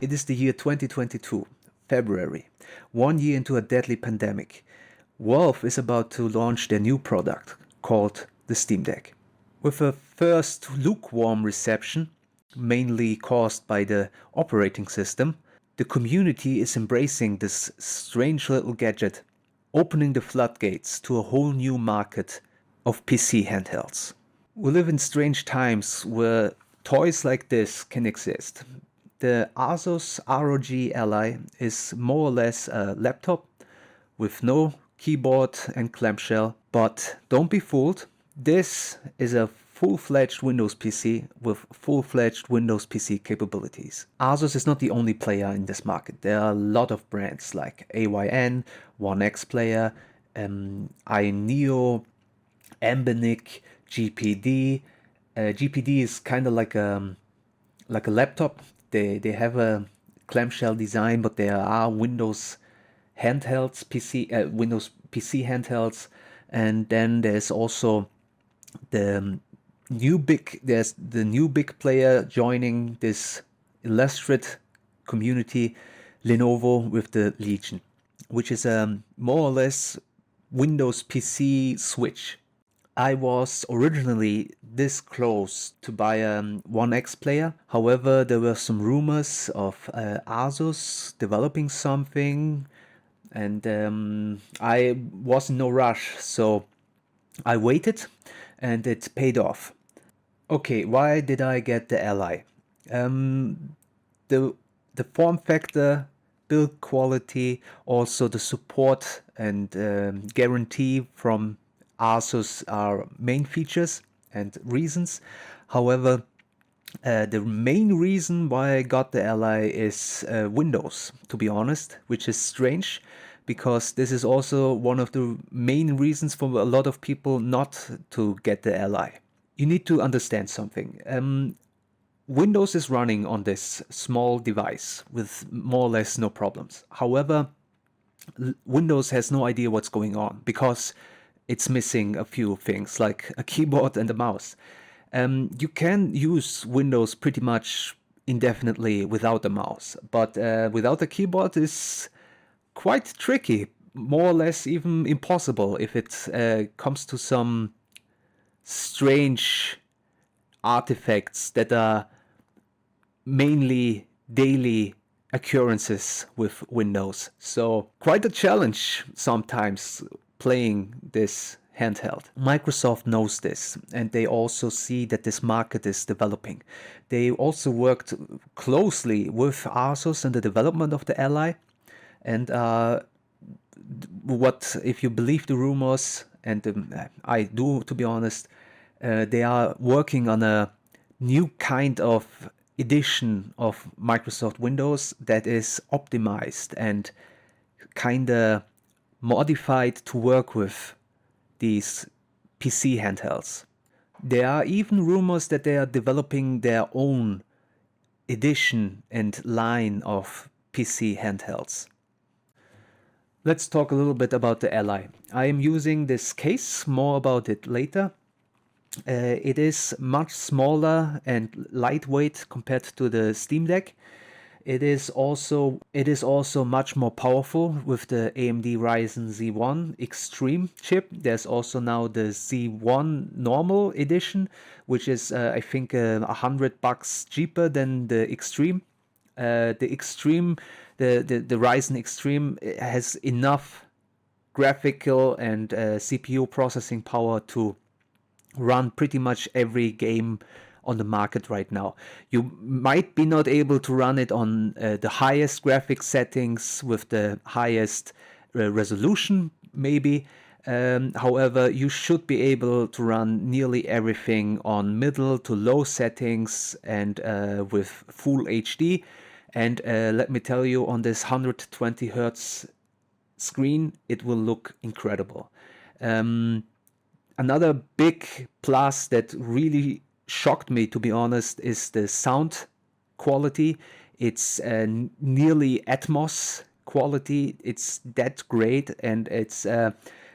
It is the year 2022, February, 1 year into a deadly pandemic. Valve is about to launch their new product called the Steam Deck. With a first lukewarm reception, mainly caused by the operating system, the community is embracing this strange little gadget, opening the floodgates to a whole new market of PC handhelds. We live in strange times where toys like this can exist. The Asus ROG Ally is more or less a laptop with no keyboard and clamshell, but don't be fooled, this is a full-fledged Windows PC with full-fledged Windows PC capabilities. Asus is not the only player in this market. There are a lot of brands like AYN, One X Player, iNeo, Embenic, GPD. GPD is kind of like a laptop. They have a clamshell design, but there are Windows handhelds, Windows PC handhelds, and then there's also the new big player joining this illustrated community, Lenovo, with the Legion, which is a more or less Windows PC switch. I was originally this close to buy a One X player. However, there were some rumors of Asus developing something, and I was in no rush, so I waited, and it paid off. Okay, why did I get the Ally? The form factor, build quality, also the support and guarantee from Asus are main features and reasons. However, the main reason why I got the Ally is Windows, to be honest, which is strange because this is also one of the main reasons for a lot of people not to get the Ally. You need to understand something. Windows is running on this small device with more or less no problems. However, Windows has no idea what's going on because it's missing a few things like a keyboard and a mouse. You can use Windows pretty much indefinitely without a mouse, but without a keyboard is quite tricky, more or less even impossible if it comes to some strange artifacts that are mainly daily occurrences with Windows. So quite a challenge sometimes playing this handheld. Microsoft knows this, and they also see that this market is developing. They also worked closely with Asus in the development of the Ally, and what if you believe the rumors, and I do, to be honest, they are working on a new kind of edition of Microsoft Windows that is optimized and kind of modified to work with these PC handhelds. There are even rumors that they are developing their own edition and line of PC handhelds. Let's talk a little bit about the Ally. I am using this case, more about it later. It is much smaller and lightweight compared to the Steam Deck. It is also much more powerful with the AMD Ryzen Z1 Extreme chip. There's also now the Z1 Normal Edition, which is I think $100 cheaper than the Extreme. The Ryzen Extreme has enough graphical and CPU processing power to run pretty much every game on the market right now. You might be not able to run it on the highest graphics settings with the highest resolution, maybe. However, you should be able to run nearly everything on middle to low settings and with full HD. And let me tell you, on this 120 Hertz screen, it will look incredible. Another big plus that really shocked me, to be honest, is the sound quality. It's nearly Atmos quality. It's that great, and it's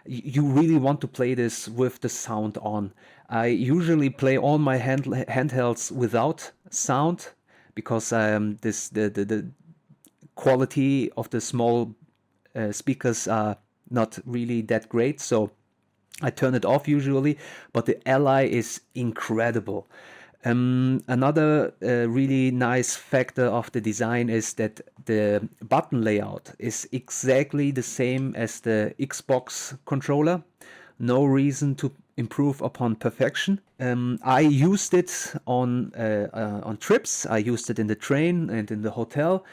you really want to play this with the sound on. I usually play all my handhelds without sound because the quality of the small speakers are not really that great, so I turn it off usually, but the Ally is incredible. Another really nice factor of the design is that the button layout is exactly the same as the Xbox controller. No reason to improve upon perfection. I used it on trips. I used it in the train and in the hotel.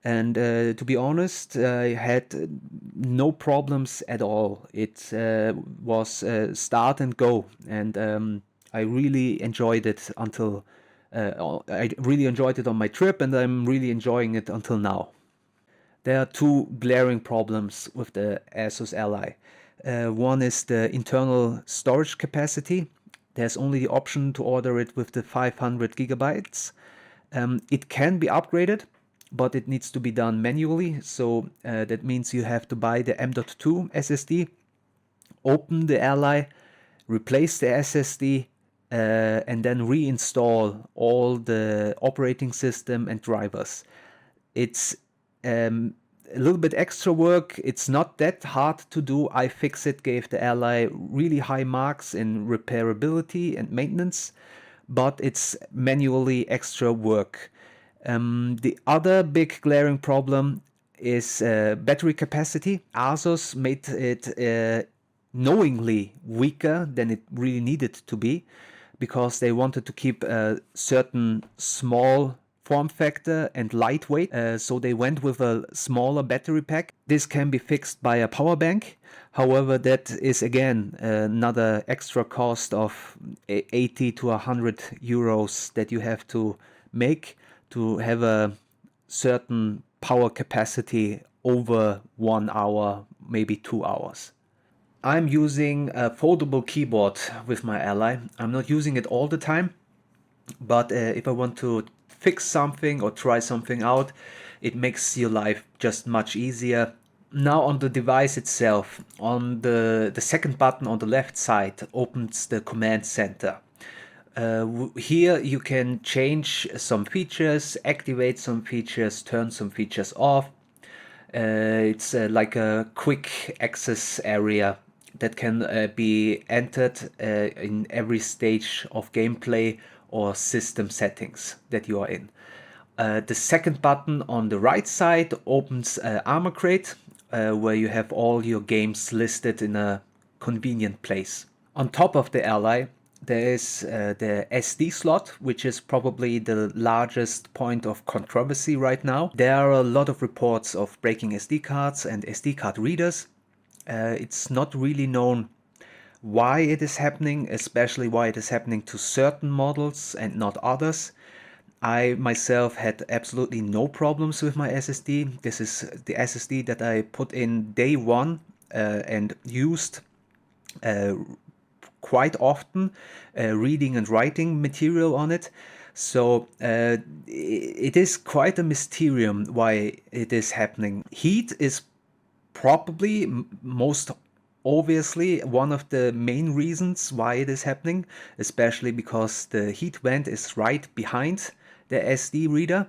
And to be honest, I had no problems at all. It was start and go, and I really enjoyed it I really enjoyed it on my trip, and I'm really enjoying it until now. There are two glaring problems with the Asus Ally. One is the internal storage capacity. There's only the option to order it with the 500 gigabytes. It can be upgraded, but it needs to be done manually. So that means you have to buy the M.2 SSD, open the Ally, replace the SSD, and then reinstall all the operating system and drivers. It's a little bit extra work. It's not that hard to do. iFixit gave the Ally really high marks in repairability and maintenance, but it's manually extra work. The other big glaring problem is battery capacity. Asus made it knowingly weaker than it really needed to be, because they wanted to keep a certain small form factor and lightweight. So they went with a smaller battery pack. This can be fixed by a power bank. However, that is again another extra cost of 80 to 100 euros that you have to make to have a certain power capacity over 1 hour, maybe 2 hours. I'm using a foldable keyboard with my Ally. I'm not using it all the time, but if I want to fix something or try something out, it makes your life just much easier. Now on the device itself, on the second button on the left side opens the command center. Here you can change some features, activate some features, turn some features off. It's like a quick access area that can be entered in every stage of gameplay or system settings that you are in. The second button on the right side opens Armor Crate, where you have all your games listed in a convenient place. On top of the Ally, there is the SD slot, which is probably the largest point of controversy right now. There are a lot of reports of breaking SD cards and SD card readers. It's not really known why it is happening, especially why it is happening to certain models and not others. I myself had absolutely no problems with my SSD. This is the SSD that I put in day one and used quite often, reading and writing material on it. So it is quite a mysterium why it is happening. Heat is probably most obviously one of the main reasons why it is happening, especially because the heat vent is right behind the SD reader.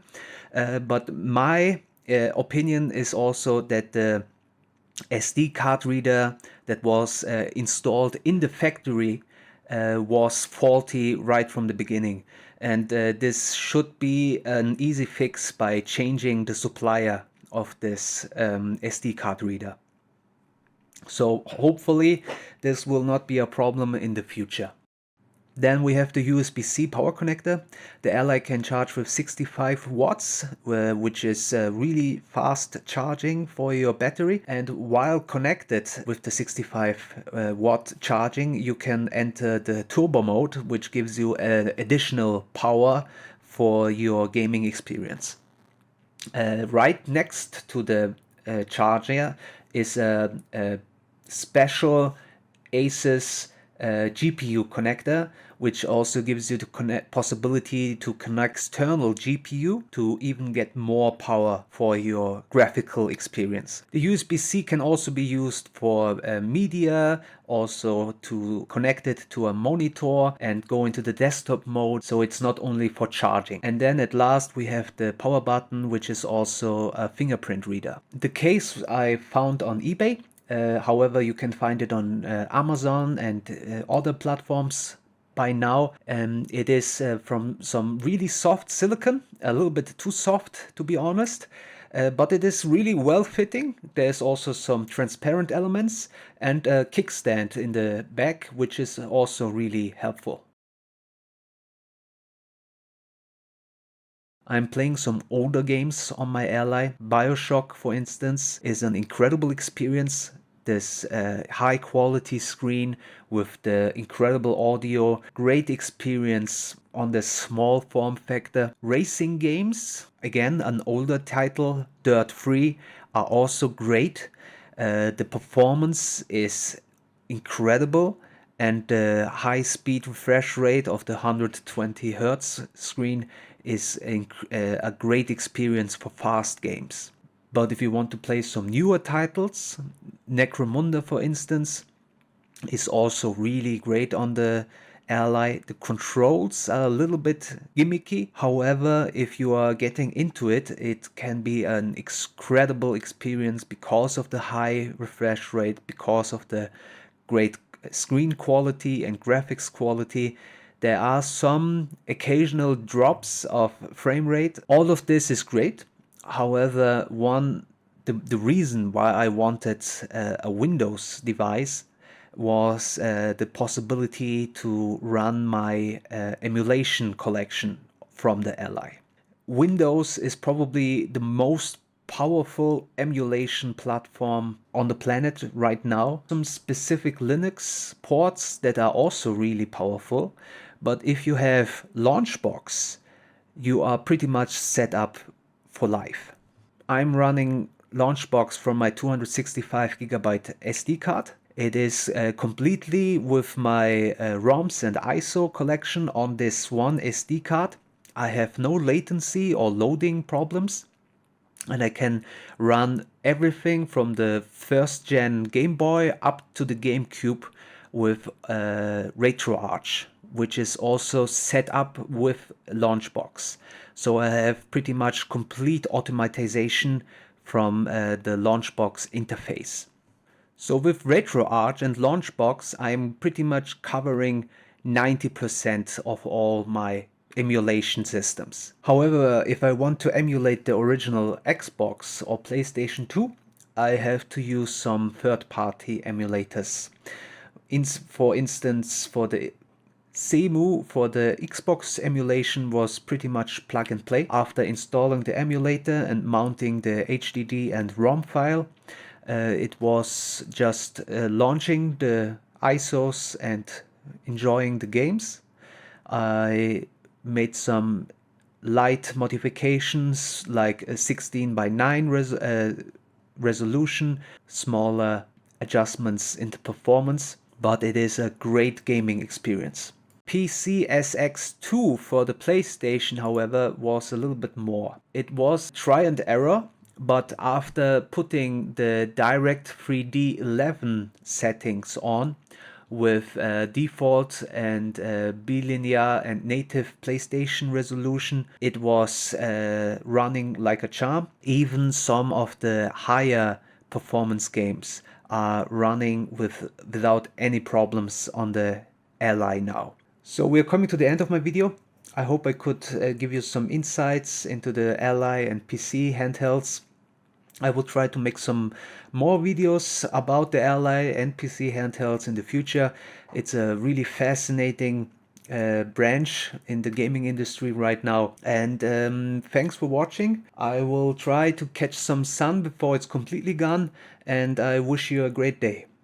But my opinion is also that the SD card reader that was installed in the factory was faulty right from the beginning. And this should be an easy fix by changing the supplier of this SD card reader. So hopefully this will not be a problem in the future. Then we have the USB-C power connector. The Ally can charge with 65 watts, which is really fast charging for your battery. And while connected with the 65 watt charging, you can enter the turbo mode, which gives you additional power for your gaming experience. Right next to the charger is a special Asus GPU connector, which also gives you the possibility to connect external GPU to even get more power for your graphical experience. The USB-C can also be used for media, also to connect it to a monitor and go into the desktop mode, so it's not only for charging. And then at last we have the power button, which is also a fingerprint reader. The case I found on eBay. However, you can find it on Amazon and other platforms by now. It is from some really soft silicon, a little bit too soft to be honest, but it is really well fitting. There's also some transparent elements and a kickstand in the back, which is also really helpful. I'm playing some older games on my Ally. BioShock, for instance, is an incredible experience. This high quality screen with the incredible audio, great experience on the small form factor. Racing games, again, an older title, Dirt 3, are also great. The performance is incredible, and the high speed refresh rate of the 120 Hertz screen is a great experience for fast games. But if you want to play some newer titles, Necromunda, for instance, is also really great on the Ally. The controls are a little bit gimmicky. However, if you are getting into it, it can be an incredible experience because of the high refresh rate, because of the great screen quality and graphics quality. There are some occasional drops of frame rate. All of this is great. However, the reason why I wanted a Windows device was the possibility to run my emulation collection from the Ally. Windows is probably the most powerful emulation platform on the planet right now. Some specific Linux ports that are also really powerful, but if you have Launchbox, you are pretty much set up for life. I'm running Launchbox from my 265 GB SD card. It is completely with my ROMs and ISO collection on this one SD card. I have no latency or loading problems, and I can run everything from the first gen Game Boy up to the GameCube with Retroarch, which is also set up with Launchbox. So I have pretty much complete automatization from the Launchbox interface. So with Retroarch and Launchbox, I'm pretty much covering 90% of all my emulation systems. However, if I want to emulate the original Xbox or PlayStation 2, I have to use some third-party emulators. For instance, for the Xemu for the Xbox emulation was pretty much plug and play. After installing the emulator and mounting the HDD and ROM file, it was just launching the ISOs and enjoying the games. I made some light modifications like a 16:9 resolution, smaller adjustments in the performance, but it is a great gaming experience. PCSX2 for the PlayStation, however, was a little bit more. It was try and error, but after putting the Direct 3D 11 settings on with default and bilinear and native PlayStation resolution, it was running like a charm. Even some of the higher performance games are running without any problems on the Ally now. So we're coming to the end of my video. I hope I could give you some insights into the Ally and PC handhelds. I will try to make some more videos about the Ally and PC handhelds in the future. It's a really fascinating branch in the gaming industry right now. And thanks for watching. I will try to catch some sun before it's completely gone, and I wish you a great day.